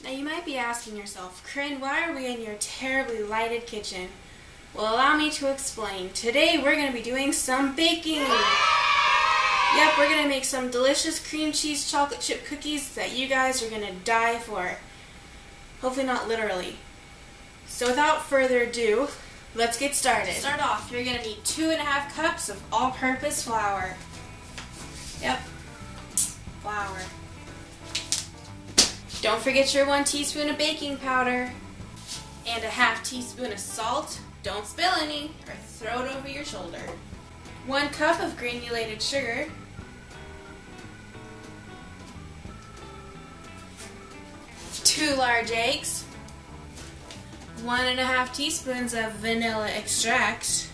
Now you might be asking yourself, Corinne, why are we in your terribly lighted kitchen? Well, allow me to explain. Today we're going to be doing some baking. Yep, we're going to make some delicious cream cheese chocolate chip cookies that you guys are going to die for. Hopefully not literally. So without further ado, let's get started. To start off, you're going to need 2½ cups of all-purpose flour. Yep, flour. Don't forget your 1 teaspoon of baking powder and a ½ teaspoon of salt. Don't spill any or throw it over your shoulder. 1 cup of granulated sugar. 2 large eggs. 1½ teaspoons of vanilla extract.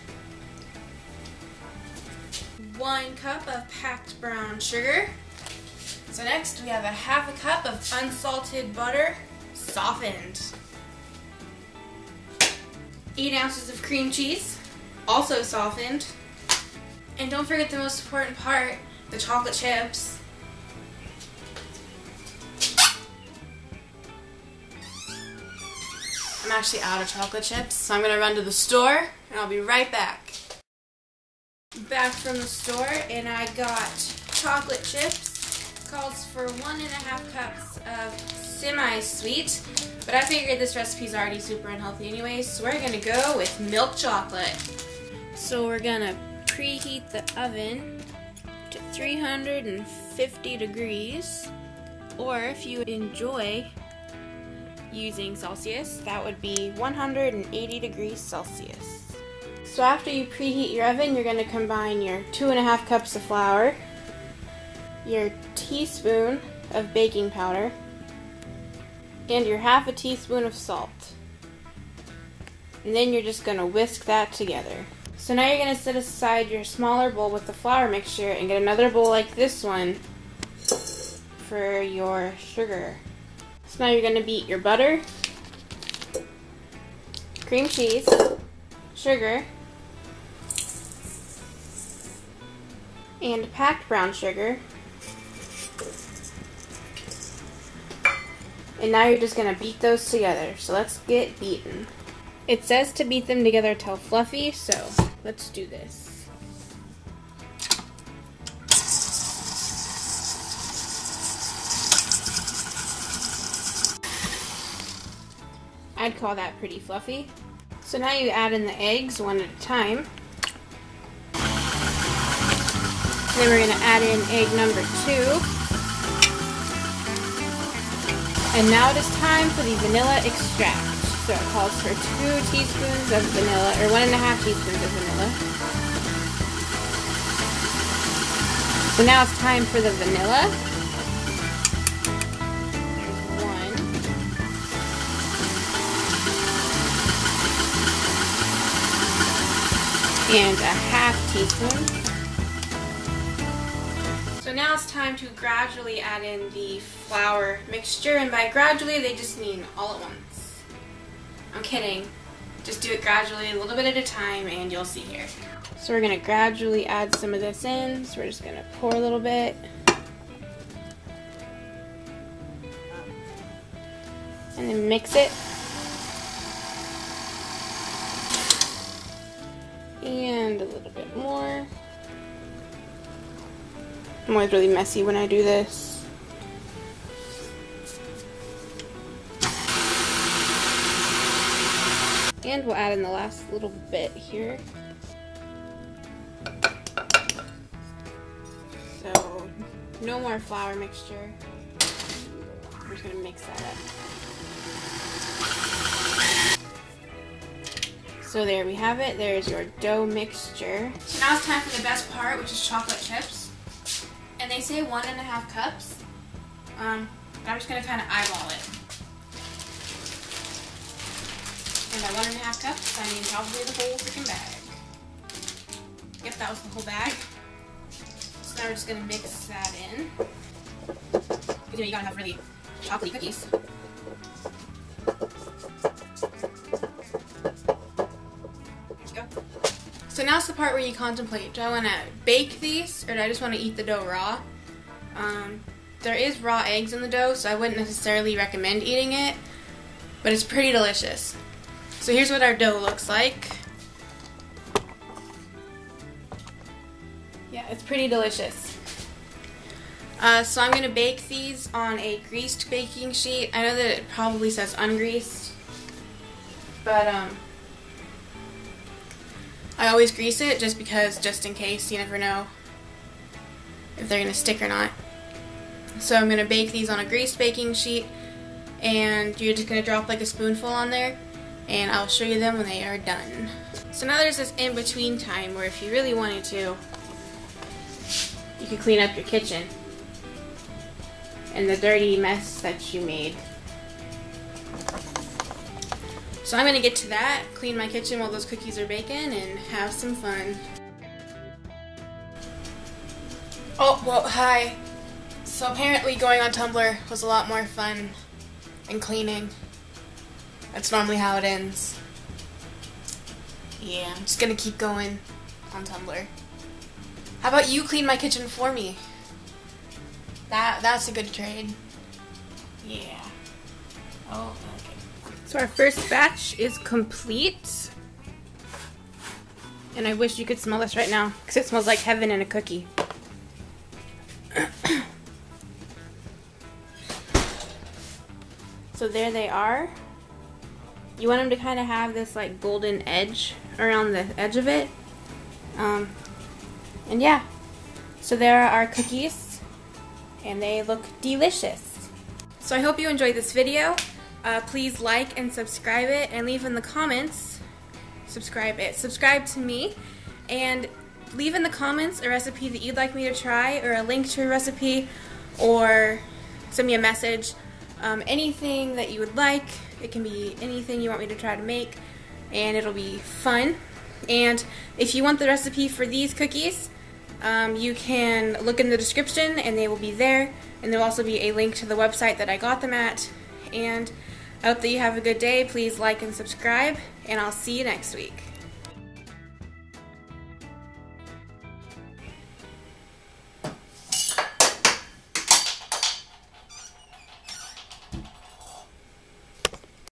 1 cup of packed brown sugar. So next we have a ½ cup of unsalted butter, softened. 8 ounces of cream cheese, also softened. And don't forget the most important part, the chocolate chips. I'm actually out of chocolate chips, so I'm going to run to the store and I'll be right back. Back from the store, and I got chocolate chips. Calls for 1½ cups of semisweet, but I figured this recipe is already super unhealthy anyway, so we're going to go with milk chocolate. So we're going to preheat the oven to 350 degrees, or if you enjoy using Celsius, that would be 180 degrees Celsius. So after you preheat your oven, you're going to combine your 2½ cups of flour, your teaspoon of baking powder, and your ½ teaspoon of salt. And then you're just going to whisk that together. So now you're going to set aside your smaller bowl with the flour mixture and get another bowl like this one for your sugar. So now you're going to beat your butter, cream cheese, sugar, and packed brown sugar. And now you're just going to beat those together. So let's get beaten. It says to beat them together till fluffy, so let's do this. I'd call that pretty fluffy. So now you add in the eggs one at a time. Then we're going to add in egg number 2. And now it is time for the vanilla extract. So it calls for 2 teaspoons of vanilla, or 1½ teaspoons of vanilla. So now it's time for the vanilla. There's 1. And a ½ teaspoon. So now it's time to gradually add in the flour mixture, and by gradually they just mean all at once. I'm kidding. Just do it gradually, a little bit at a time, and you'll see here. So we're going to gradually add some of this in, so we're just going to pour a little bit. And then mix it. And a little bit more. I'm always really messy when I do this. And we'll add in the last little bit here. So, no more flour mixture. I'm just going to mix that up. So there we have it. There's your dough mixture. So now it's time for the best part, which is chocolate chips. And they say 1½ cups, but I'm just going to kind of eyeball it. And by 1½ cups, I mean probably the whole freaking bag. Yep, that was the whole bag. So now we're just going to mix that in. Because you gotta have really chocolatey cookies. So now's the part where you contemplate, do I want to bake these or do I just want to eat the dough raw? There is raw eggs in the dough, so I wouldn't necessarily recommend eating it, but it's pretty delicious. So here's what our dough looks like. Yeah, it's pretty delicious. So I'm going to bake these on a greased baking sheet. I know that it probably says ungreased, but I always grease it just in case. You never know if they're going to stick or not. So I'm going to bake these on a greased baking sheet, and you're just going to drop like a spoonful on there, and I'll show you them when they are done. So now there's this in-between time where if you really wanted to, you could clean up your kitchen and the dirty mess that you made. So I'm going to get to that, clean my kitchen while those cookies are baking, and have some fun. Oh, well, hi. So apparently going on Tumblr was a lot more fun than cleaning. That's normally how it ends. Yeah, I'm just going to keep going on Tumblr. How about you clean my kitchen for me? That's a good trade. Yeah. Oh, okay. So our first batch is complete. And I wish you could smell this right now, because it smells like heaven in a cookie. So there they are. You want them to kind of have this like golden edge around the edge of it. And yeah. So there are our cookies. And they look delicious. So I hope you enjoyed this video. Please like and subscribe it, and leave in the comments, subscribe to me, and leave in the comments a recipe that you'd like me to try, or a link to a recipe, or send me a message. Anything that you would like. It can be anything you want me to try to make, and it'll be fun. And if you want the recipe for these cookies, you can look in the description and they will be there, and there will also be a link to the website that I got them at. And I hope that you have a good day. Please like and subscribe, and I'll see you next week.